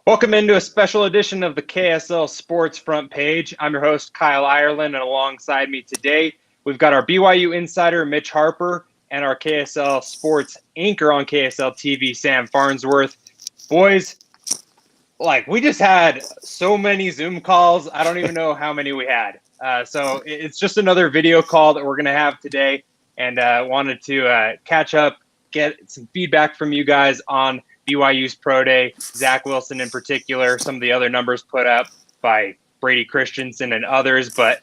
Welcome into a special edition of the KSL Sports Front Page. I'm your host, Kyle Ireland, and alongside me today, we've got our BYU insider, Mitch Harper, and our KSL Sports anchor on KSL TV, Sam Farnsworth. Boys, we just had so many Zoom calls. I don't even know how many we had. So it's just another video call that we're going to have today, and wanted to catch up, get some feedback from you guys on BYU's Pro Day, Zach Wilson in particular, some of the other numbers put up by Brady Christensen and others. But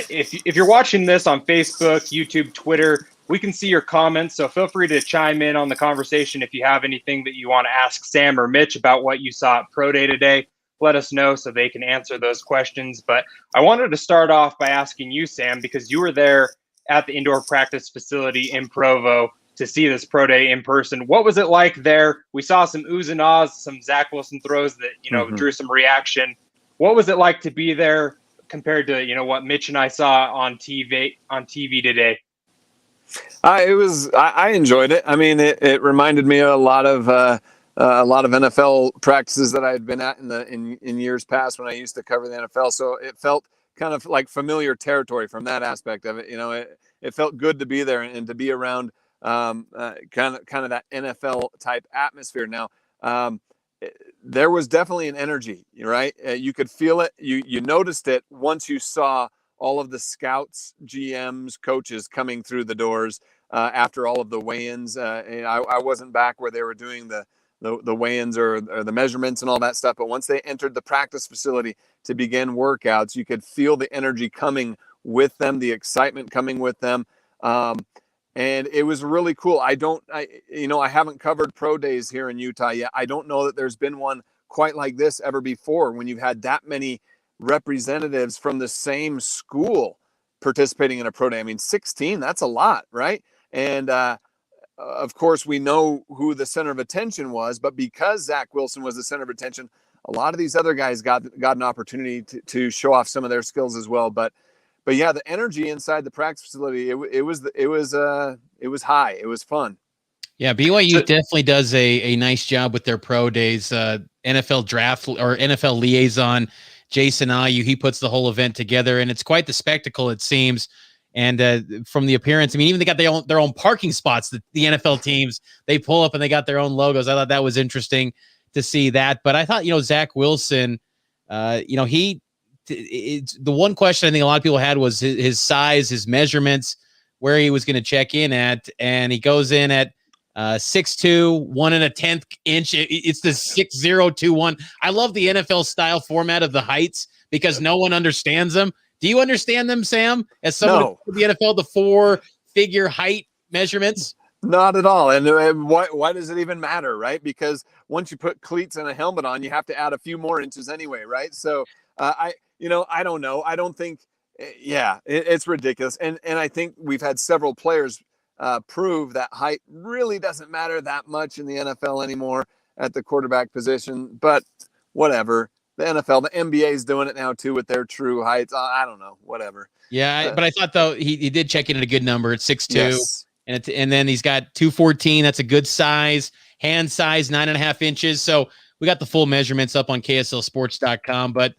if you're watching this on Facebook, YouTube, Twitter, we can see your comments. So feel free to chime in on the conversation if you have anything that you want to ask Sam or Mitch about what you saw at Pro Day today. Let us know so they can answer those questions. But I wanted to start off by asking you, Sam, because you were there at the indoor practice facility in Provo to see this Pro Day in person. What was it like there? We saw some oohs and ahs, some Zach Wilson throws that, drew some reaction. What was it like to be there compared to, what Mitch and I saw on TV today? I enjoyed it. I mean, it reminded me of a lot of NFL practices that I had been at in years past when I used to cover the NFL. So it felt kind of like familiar territory from that aspect of it. It felt good to be there and to be around kind of that NFL type atmosphere. Now, there was definitely an energy, right? You could feel it. You noticed it once you saw all of the scouts, GMs, coaches coming through the doors after all of the weigh-ins. I wasn't back where they were doing the weigh-ins or the measurements and all that stuff. But once they entered the practice facility to begin workouts, you could feel the energy coming with them, the excitement coming with them. And it was really cool. I haven't covered pro days here in Utah yet. I don't know that there's been one quite like this ever before when you've had that many representatives from the same school participating in a pro day. I mean, 16, that's a lot, right? And of course, we know who the center of attention was, but because Zach Wilson was the center of attention, a lot of these other guys got an opportunity to show off some of their skills as well. But yeah, the energy inside the practice facility, it was high. It was fun. Yeah, BYU definitely does a nice job with their pro days. NFL draft or NFL liaison Jason Ayu, he puts the whole event together, and it's quite the spectacle, it seems. And from the appearance, I mean, even they got their own parking spots. The NFL teams, they pull up and they got their own logos. I thought that was interesting to see that. But I thought, Zach Wilson, the one question I think a lot of people had was his size, his measurements, where he was going to check in at, and he goes in at 6'2", 1 1/10 inch. It's the 6'0", 2'1". I love the NFL style format of the heights because no one understands them. Do you understand them, Sam? As someone in the NFL, the 4-figure height measurements? Not at all. And why does it even matter, right? Because once you put cleats and a helmet on, you have to add a few more inches anyway, right? So I don't know. I don't think, it's ridiculous. And I think we've had several players prove that height really doesn't matter that much in the NFL anymore at the quarterback position. But whatever. The NFL, the NBA is doing it now too with their true heights. I don't know, whatever. Yeah, but I thought though he did check in at a good number at 6'2", yes. and then he's got 214. That's a good size, hand size 9.5 inches. So we got the full measurements up on KSLSports.com. But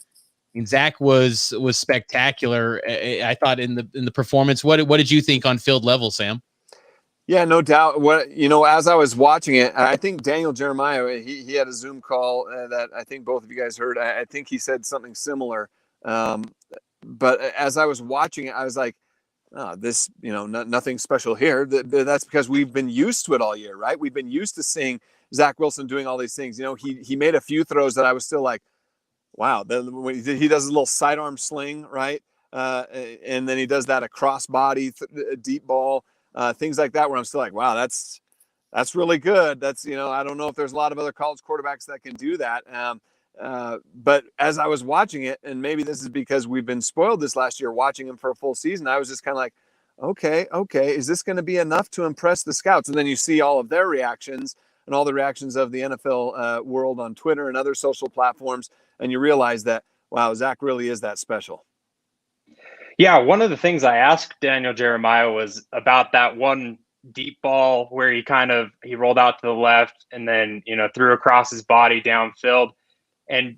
Zach was spectacular. I thought in the performance. What did you think on field level, Sam? Yeah, no doubt. As I was watching it, I think Daniel Jeremiah, he had a Zoom call that I think both of you guys heard. I think he said something similar. But as I was watching it, I was like, oh, this, nothing special here. That's because we've been used to it all year, right? We've been used to seeing Zach Wilson doing all these things. He made a few throws that I was still like, wow. When he does a little sidearm sling, right? And then he does that across body deep ball. Things like that where I'm still like, wow, that's really good. That's, I don't know if there's a lot of other college quarterbacks that can do that. But as I was watching it, and maybe this is because we've been spoiled this last year watching him for a full season, I was just kind of like, okay, is this going to be enough to impress the scouts? And then you see all of their reactions and all the reactions of the NFL world on Twitter and other social platforms, and you realize that, wow, Zach really is that special. Yeah, one of the things I asked Daniel Jeremiah was about that one deep ball where he rolled out to the left and then, threw across his body downfield. And,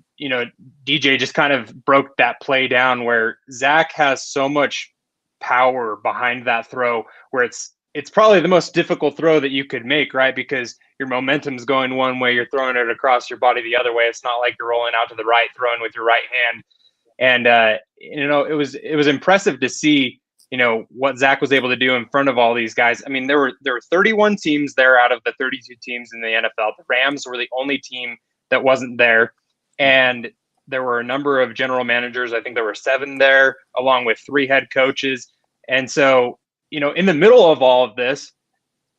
DJ just kind of broke that play down where Zach has so much power behind that throw where it's probably the most difficult throw that you could make, right? Because your momentum's going one way, you're throwing it across your body the other way. It's not like you're rolling out to the right, throwing with your right hand. And, it was impressive to see, what Zach was able to do in front of all these guys. I mean, there were 31 teams there out of the 32 teams in the NFL. The Rams were the only team that wasn't there. And there were a number of general managers. I think there were 7 there, along with 3 head coaches. And so, in the middle of all of this,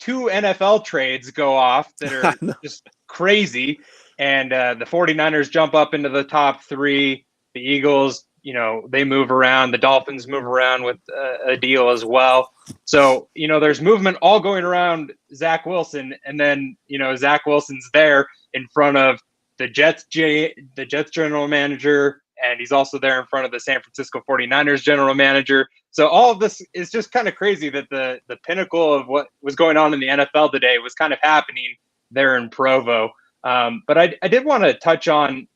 2 NFL trades go off that are just crazy. And the 49ers jump up into the top 3. The Eagles, they move around. The Dolphins move around with a deal as well. So, there's movement all going around Zach Wilson. And then, Zach Wilson's there in front of the Jets general manager, and he's also there in front of the San Francisco 49ers general manager. So all of this is just kind of crazy that the pinnacle of what was going on in the NFL today was kind of happening there in Provo. But I did want to touch on,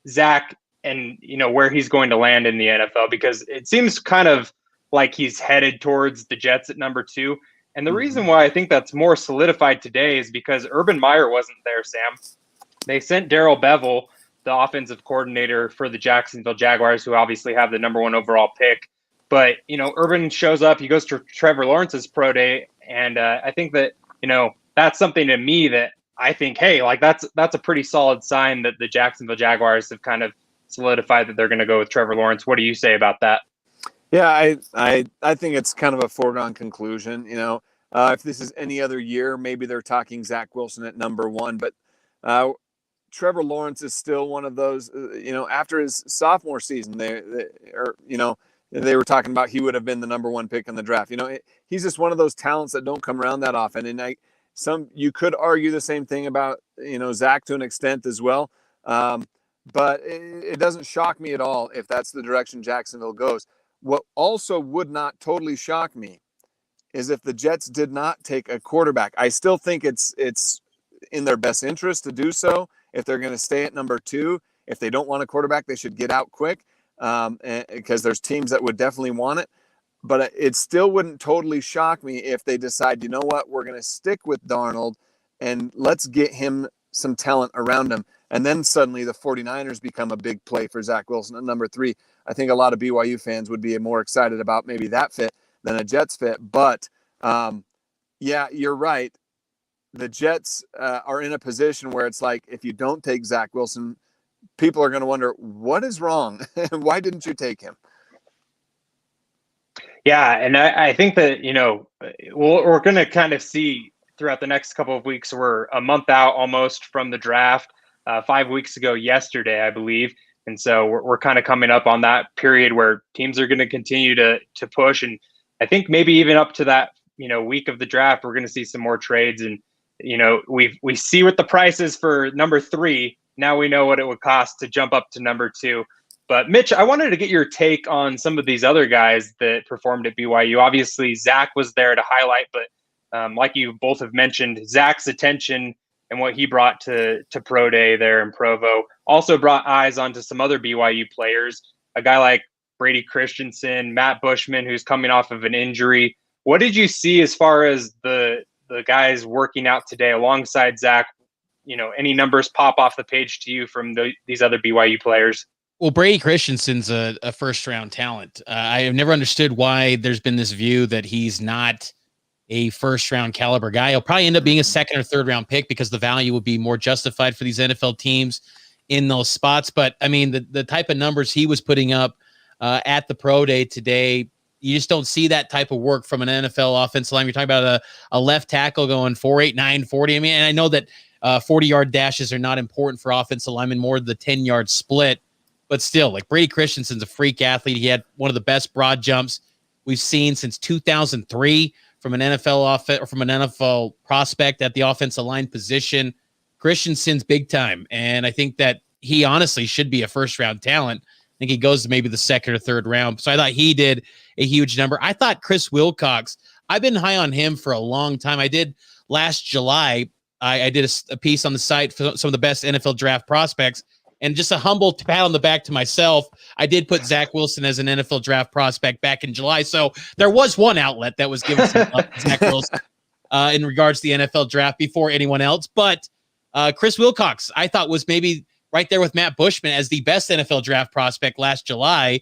Zach and, where he's going to land in the NFL, because it seems kind of like he's headed towards the Jets at number 2. And the reason why I think that's more solidified today is because Urban Meyer wasn't there, Sam. They sent Darrell Bevell, the offensive coordinator for the Jacksonville Jaguars, who obviously have the number 1 overall pick. But, Urban shows up, he goes to Trevor Lawrence's pro day. And I think that, that's something to me that I think, hey, like that's a pretty solid sign that the Jacksonville Jaguars have kind of solidified that they're going to go with Trevor Lawrence. What do you say about that? Yeah, I think it's kind of a foregone conclusion. If this is any other year, maybe they're talking Zach Wilson at number 1. But Trevor Lawrence is still one of those, after his sophomore season, they were talking about he would have been the number 1 pick in the draft. He's just one of those talents that don't come around that often. And you could argue the same thing about, Zach to an extent as well. But it doesn't shock me at all if that's the direction Jacksonville goes. What also would not totally shock me is if the Jets did not take a quarterback. I still think it's in their best interest to do so. If they're going to stay at number 2, if they don't want a quarterback, they should get out quick, because there's teams that would definitely want it. But it still wouldn't totally shock me if they decide, you know what, we're going to stick with Darnold and let's get him some talent around him. And then suddenly the 49ers become a big play for Zach Wilson at number 3. I think a lot of BYU fans would be more excited about maybe that fit than a Jets fit. But, yeah, you're right. The Jets are in a position where it's like, if you don't take Zach Wilson, people are going to wonder, what is wrong? Why didn't you take him? Yeah, and I think that, we're going to kind of see throughout the next couple of weeks. We're a month out almost from the draft, 5 weeks ago yesterday, I believe. And so we're kind of coming up on that period where teams are going to continue to push. And I think maybe even up to that, week of the draft, we're going to see some more trades. And, we see what the price is for number 3. Now we know what it would cost to jump up to number 2. But Mitch, I wanted to get your take on some of these other guys that performed at BYU. Obviously, Zach was there to highlight, but like you both have mentioned, Zach's attention and what he brought to Pro Day there in Provo also brought eyes onto some other BYU players. A guy like Brady Christensen, Matt Bushman, who's coming off of an injury. What did you see as far as the guys working out today alongside Zach? Any numbers pop off the page to you from these other BYU players? Well, Brady Christensen's a first-round talent. I have never understood why there's been this view that he's not a first-round caliber guy. He'll probably end up being a second or third-round pick because the value would be more justified for these NFL teams in those spots. But, I mean, the type of numbers he was putting up at the pro day today, you just don't see that type of work from an NFL offensive line. You're talking about a left tackle going 4.8, 9, 40. I mean, and I know that 40-yard dashes are not important for offensive linemen, more the 10-yard split. But still, like Brady Christensen's a freak athlete. He had one of the best broad jumps we've seen since 2003 from an NFL prospect at the offensive line position. Christensen's big time, and I think that he honestly should be a first-round talent. I think he goes to maybe the second or third round. So I thought he did a huge number. I thought Chris Wilcox, I've been high on him for a long time. I did last July. I did a piece on the site for some of the best NFL draft prospects. And just a humble pat on the back to myself, I did put Zach Wilson as an NFL draft prospect back in July. So there was one outlet that was giving some love to Zach Wilson in regards to the NFL draft before anyone else. But Chris Wilcox, I thought, was maybe right there with Matt Bushman as the best NFL draft prospect last July.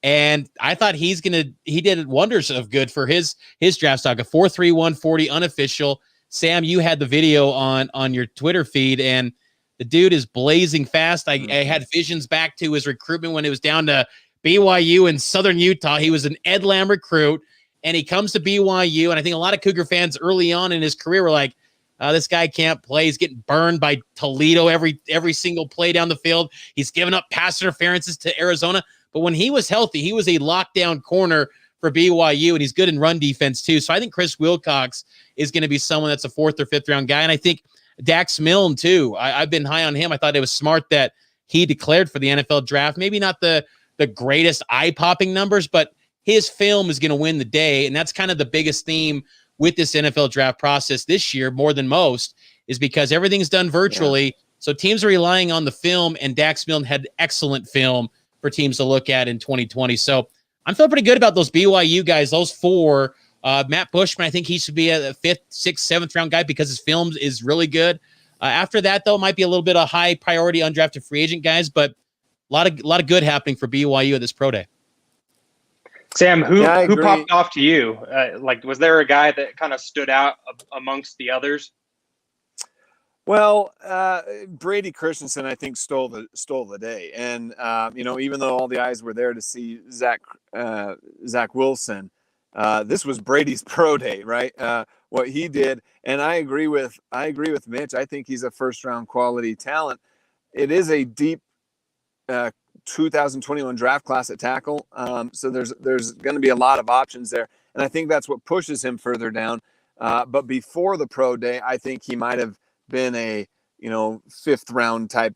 And I thought he did wonders of good for his draft stock, a 4.31 40 unofficial. Sam, you had the video on your Twitter feed, and the dude is blazing fast. I had visions back to his recruitment when it was down to BYU in Southern Utah. He was an Ed Lamb recruit, and he comes to BYU. And I think a lot of Cougar fans early on in his career were like, this guy can't play. He's getting burned by Toledo every single play down the field. He's giving up pass interferences to Arizona. But when he was healthy, he was a lockdown corner for BYU, and he's good in run defense too. So I think Chris Wilcox is going to be someone that's a 4th or 5th round guy. And I think Dax Milne too. I've been high on him. I thought it was smart that he declared for the NFL draft. Maybe not the greatest eye-popping numbers, but his film is going to win the day. And that's kind of the biggest theme with this NFL draft process this year, more than most, is because everything's done virtually. Yeah. So teams are relying on the film, and Dax Milne had excellent film for teams to look at in 2020. So I'm feeling pretty good about those BYU guys, those 4. Matt Bushman, I think he should be a 5th, 6th, 7th round guy because his film is really good. After that, though, might be a little bit of high priority undrafted free agent guys, but a lot of good happening for BYU at this pro day. Sam, who popped off to you? Was there a guy that kind of stood out amongst the others? Well, Brady Christensen, I think, stole the day, and even though all the eyes were there to see Zach Wilson, this was Brady's pro day, right? What he did, and I agree with Mitch. I think he's a 1st round quality talent. It is a deep 2021 draft class at tackle, so there's going to be a lot of options there, and I think that's what pushes him further down. But before the pro day, I think he might have been a 5th round type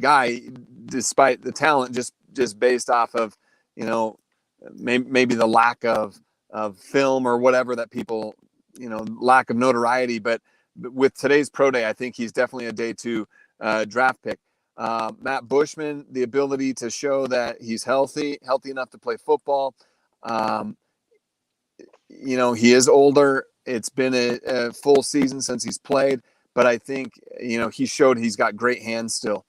guy, despite the talent, just based off of maybe the lack of film or whatever that people lack of notoriety. But with today's pro day, I think he's definitely a day 2 draft pick. Matt Bushman, the ability to show that he's healthy enough to play football. He is older. It's been a full season since he's played. But I think, he showed he's got great hands still,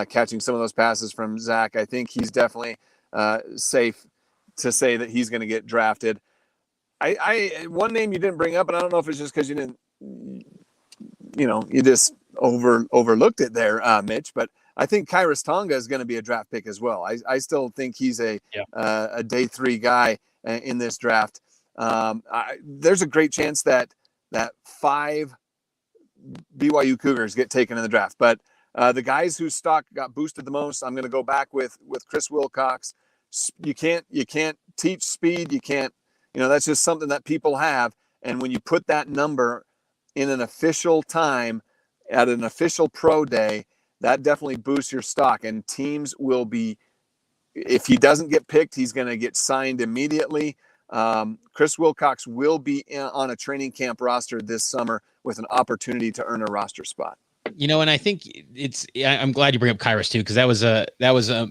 catching some of those passes from Zach. I think he's definitely safe to say that he's going to get drafted. One name you didn't bring up, and I don't know if it's just because you didn't, you just overlooked it there, Mitch. But I think Kairos Tonga is going to be a draft pick as well. I still think he's a day 3 guy in this draft. There's a great chance that 5 BYU Cougars get taken in the draft, but the guys whose stock got boosted the most, I'm going to go back with Chris Wilcox. You can't teach speed. You can't, that's just something that people have. And when you put that number in an official time at an official pro day, that definitely boosts your stock, and teams will be, if he doesn't get picked, he's going to get signed immediately. Chris Wilcox will be on a training camp roster this summer with an opportunity to earn a roster spot. And I think I'm glad you bring up Kairos too, because that was a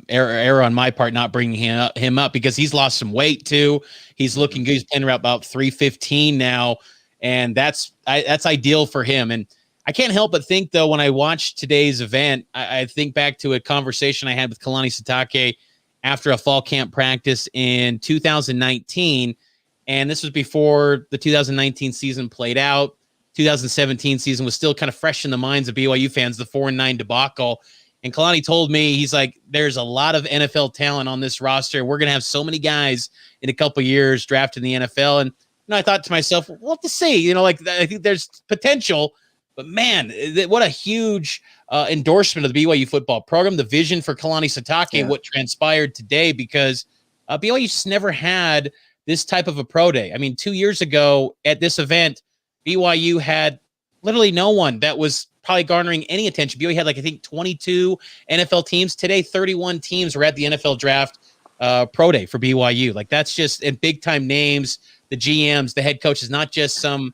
error on my part not bringing him up because he's lost some weight too. He's looking good. He's playing around about 315 now, and that's ideal for him. And I can't help but think though, when I watched today's event, I think back to a conversation I had with Kalani Sitake after a fall camp practice in 2019. And this was before the 2019 season played out. 2017 season was still kind of fresh in the minds of BYU fans, the 4-9 debacle. And Kalani told me, he's like, there's a lot of NFL talent on this roster. We're going to have so many guys in a couple of years drafted in the NFL. And I thought to myself, we'll have to see, I think there's potential, but man, what a huge endorsement of the BYU football program, the vision for Kalani Sitake, what transpired today, because BYU just never had this type of a pro day. I mean, 2 years ago at this event, BYU had literally no one that was probably garnering any attention. BYU had I think 22 NFL teams. Today, 31 teams were at the NFL draft pro day for BYU. That's just, and big time names, the GMs, the head coaches, not just some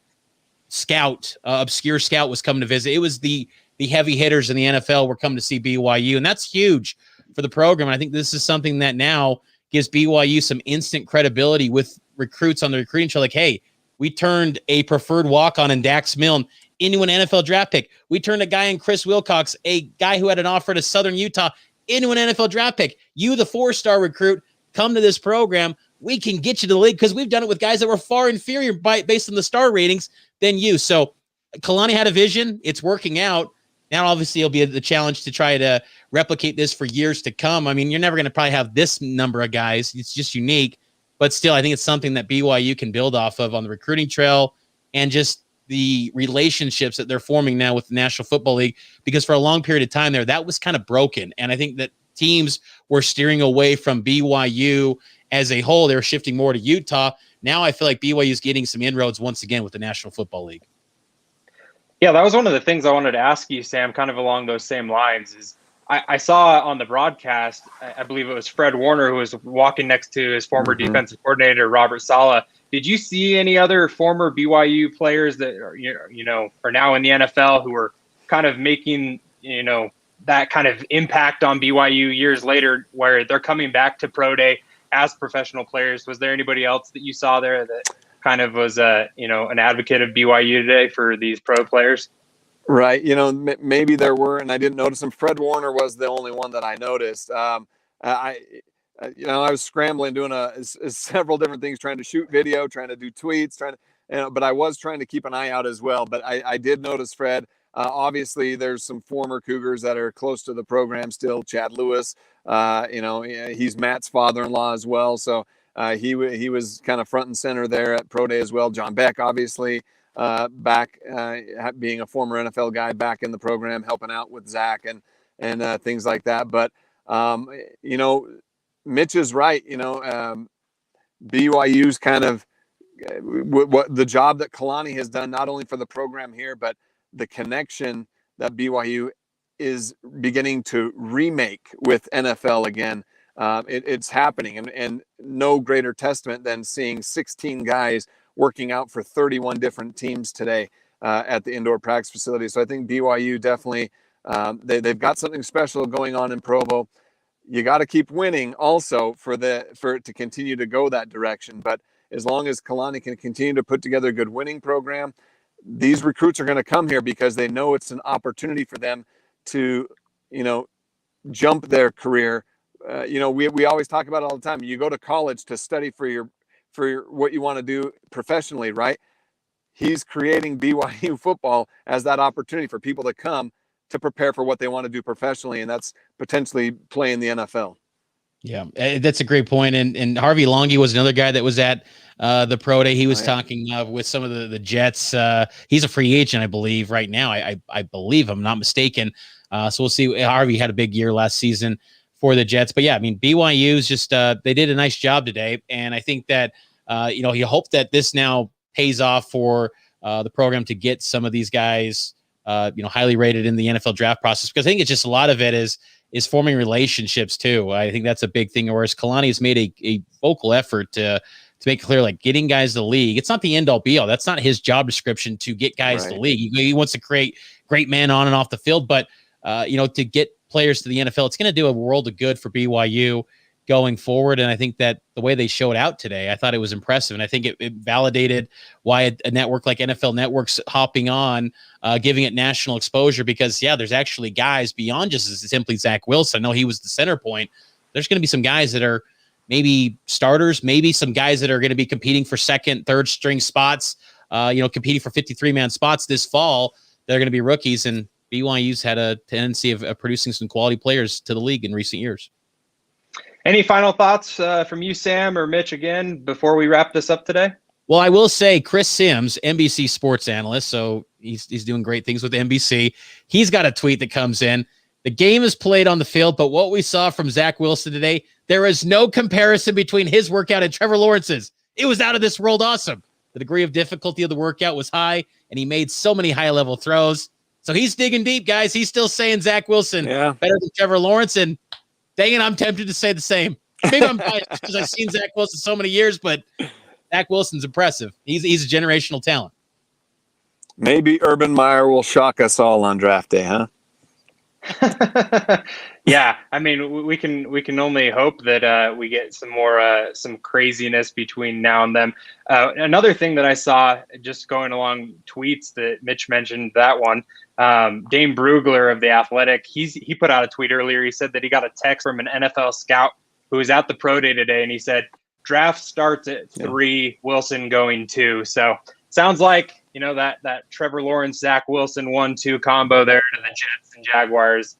scout, obscure scout was coming to visit. It was the the heavy hitters in the NFL were coming to see BYU, and that's huge for the program. And I think this is something that now gives BYU some instant credibility with recruits on the recruiting trail. Like, hey, we turned a preferred walk-on in Dax Milne into an NFL draft pick. We turned a guy in Chris Wilcox, a guy who had an offer to Southern Utah, into an NFL draft pick. You, the 4-star recruit, come to this program. We can get you to the league because we've done it with guys that were far inferior based on the star ratings than you. So Kalani had a vision. It's working out. Now, obviously, it'll be the challenge to try to replicate this for years to come. I mean, you're never going to probably have this number of guys. It's just unique. But still, I think it's something that BYU can build off of on the recruiting trail and just the relationships that they're forming now with the National Football League, because for a long period of time there, that was kind of broken. And I think that teams were steering away from BYU as a whole. They were shifting more to Utah. Now I feel like BYU is getting some inroads once again with the National Football League. Yeah, that was one of the things I wanted to ask you, Sam, kind of along those same lines. Is I saw on the broadcast, I believe it was Fred Warner who was walking next to his former defensive coordinator, Robert Saleh. Did you see any other former BYU players that are, are now in the NFL who were kind of making, that kind of impact on BYU years later, where they're coming back to Pro Day as professional players? Was there anybody else that you saw there that kind of was, an advocate of BYU today for these pro players? Right. Maybe there were, and I didn't notice them. Fred Warner was the only one that I noticed. I was scrambling, doing several different things, trying to shoot video, trying to do tweets, but I was trying to keep an eye out as well. But I did notice Fred. Obviously, there's some former Cougars that are close to the program still. Chad Lewis, he's Matt's father-in-law as well. So he was kind of front and center there at Pro Day as well. John Beck, obviously, back being a former NFL guy back in the program, helping out with Zach and things like that. But, Mitch is right. BYU's kind of what the job that Kalani has done, not only for the program here, but the connection that BYU is beginning to remake with NFL again. It's happening, and no greater testament than seeing 16 guys working out for 31 different teams today at the indoor practice facility. So I think BYU definitely, they've got something special going on in Provo. You got to keep winning also for it to continue to go that direction. But as long as Kalani can continue to put together a good winning program, these recruits are going to come here because they know it's an opportunity for them to, jump their career. We always talk about it all the time. You go to college to study for what you want to do professionally, right? He's creating BYU football as that opportunity for people to come to prepare for what they want to do professionally, and that's potentially play in the NFL. Yeah, that's a great point. And Harvey Longhi was another guy that was at the Pro Day. He was talking with some of the Jets. He's a free agent, I believe, right now. I believe I'm not mistaken. So we'll see. Harvey had a big year last season for the Jets. But yeah, I mean, BYU's just they did a nice job today. And I think that, you hope that this now pays off for the program to get some of these guys, highly rated in the NFL draft process, because I think it's just a lot of it is forming relationships too. I think that's a big thing. Whereas Kalani has made a vocal effort to make it clear, like, getting guys to the league. It's not the end all be all. That's not his job description to get guys to the league. He wants to create great men on and off the field, but to get players to the NFL, it's going to do a world of good for BYU going forward. And I think that the way they showed out today, I thought it was impressive. And I think it validated why a network like NFL Network's hopping on, giving it national exposure, because there's actually guys beyond just simply Zach Wilson. I know he was the center point. There's going to be some guys that are maybe starters, maybe some guys that are going to be competing for second, third string spots, competing for 53-man spots this fall. They're going to be rookies, and BYU's had a tendency of producing some quality players to the league in recent years. Any final thoughts from you, Sam, or Mitch, again, before we wrap this up today? Well, I will say Chris Sims, NBC sports analyst, so he's doing great things with NBC. He's got a tweet that comes in. The game is played on the field, but what we saw from Zach Wilson today, there is no comparison between his workout and Trevor Lawrence's. It was out of this world awesome. The degree of difficulty of the workout was high, and he made so many high-level throws. So he's digging deep, guys. He's still saying Zach Wilson better than Trevor Lawrence, and dang it, I'm tempted to say the same. Maybe I'm biased because I've seen Zach Wilson so many years, but Zach Wilson's impressive. He's a generational talent. Maybe Urban Meyer will shock us all on draft day, huh? Yeah, I mean, we can only hope that we get some more some craziness between now and then. Another thing that I saw just going along tweets that Mitch mentioned, that one, Dane Brugler of the Athletic, he put out a tweet earlier. He said that he got a text from an NFL scout who was at the pro day today, and he said draft starts at 3, Wilson going 2. So sounds like that Trevor Lawrence, Zach Wilson 1-2 combo there to the Jets and Jaguars.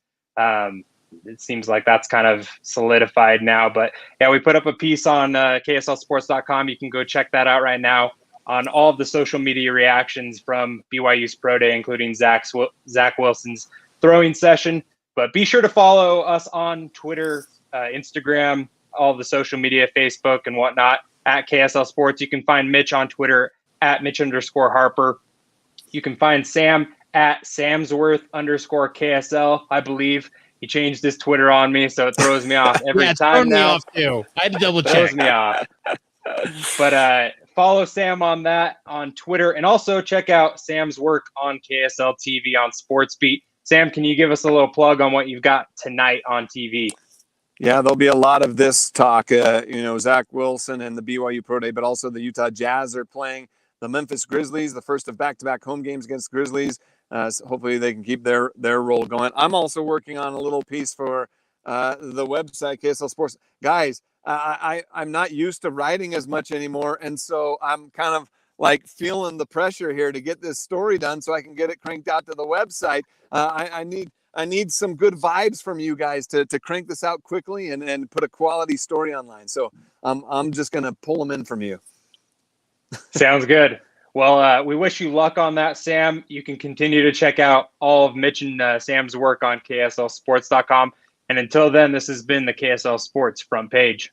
It seems like that's kind of solidified now. But yeah, we put up a piece on KSLSports.com. You can go check that out right now on all of the social media reactions from BYU's Pro Day, including Zach Wilson's throwing session. But be sure to follow us on Twitter, Instagram, all of the social media, Facebook and whatnot at KSL Sports. You can find Mitch on Twitter at Mitch_Harper. You can find Sam at Samsworth_KSL. I believe he changed his Twitter on me, so it throws me off every time now. Me off too. I had to double check. Throws me off. But follow Sam on that on Twitter, and also check out Sam's work on KSL TV on SportsBeat. Sam, can you give us a little plug on what you've got tonight on TV? Yeah, there'll be a lot of this talk. Zach Wilson and the BYU Pro Day, but also the Utah Jazz are playing the Memphis Grizzlies, the first of back-to-back home games against Grizzlies. So hopefully they can keep their roll going. I'm also working on a little piece for the website, KSL Sports. Guys, I'm not used to writing as much anymore, and so I'm kind of like feeling the pressure here to get this story done so I can get it cranked out to the website. I need some good vibes from you guys to crank this out quickly and put a quality story online. So I'm just going to pull them in from you. Sounds good. Well, we wish you luck on that, Sam. You can continue to check out all of Mitch and Sam's work on KSLSports.com. And until then, this has been the KSL Sports Front Page.